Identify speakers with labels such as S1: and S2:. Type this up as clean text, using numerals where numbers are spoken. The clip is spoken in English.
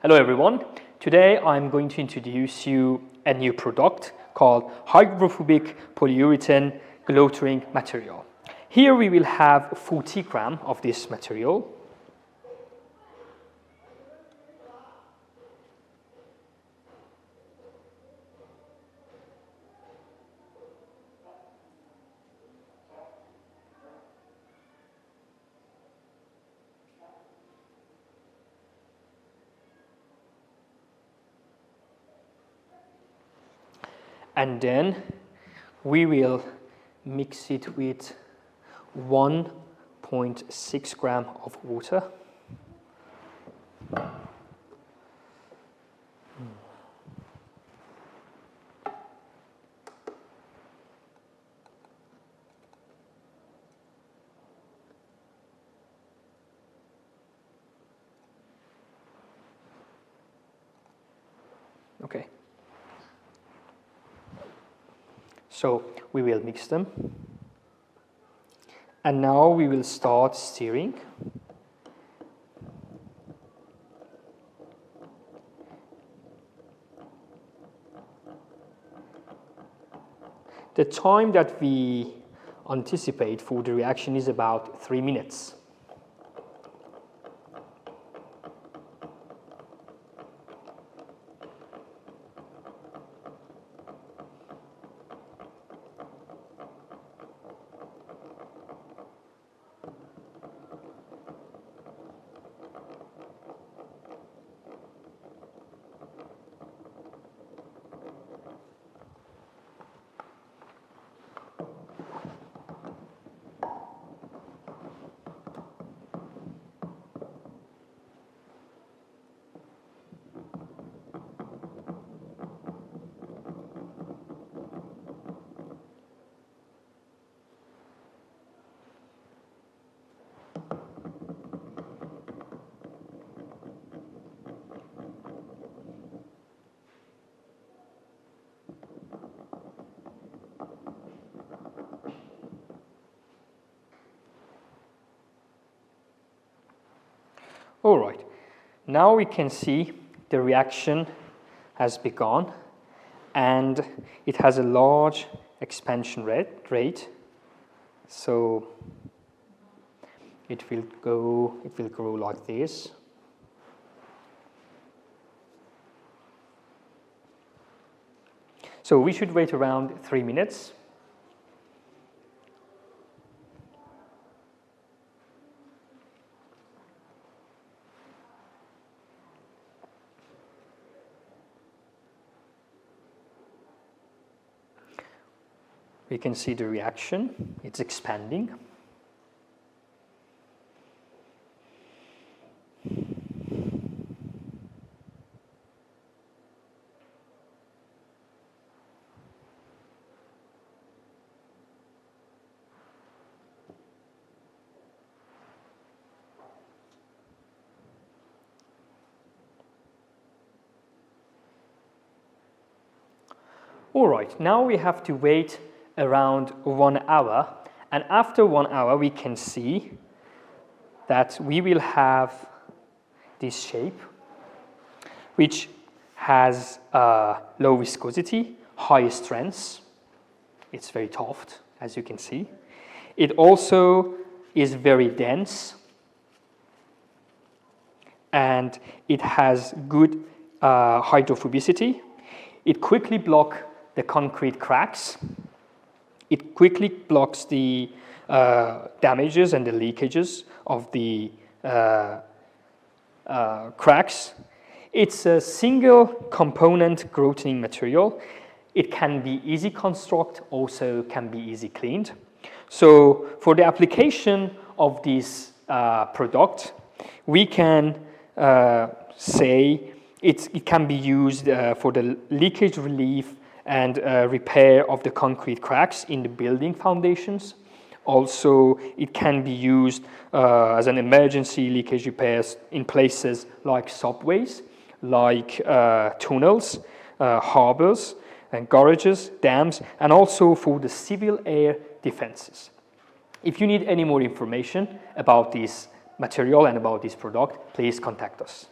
S1: Hello everyone. Today I'm going to introduce you a new product called hydrophobic polyurethane gluting material. Here we will have 40 grams of this material. And then we will mix it with 1.6 grams of water. Okay. So we will mix them. And now we will start stirring. The time that we anticipate for the reaction is about 3 minutes. All right, now we can see the reaction has begun and it has a large expansion rate. So it will grow like this. So we should wait around 3 minutes. We can see the reaction, it's expanding. All right, now we have to wait around 1 hour, and after 1 hour we can see that we will have this shape which has low viscosity, high strength. It's very tough, as you can see. It also is very dense and it has good hydrophobicity. It quickly blocks the concrete cracks. It quickly blocks the damages and the leakages of the cracks. It's a single component grouting material. It can be easy construct, also can be easy cleaned. So for the application of this product, we can say it can be used for the leakage relief and repair of the concrete cracks in the building foundations. Also, it can be used as an emergency leakage repairs in places like subways, like tunnels, harbors, and garages, dams, and also for the civil air defenses. If you need any more information about this material and about this product, please contact us.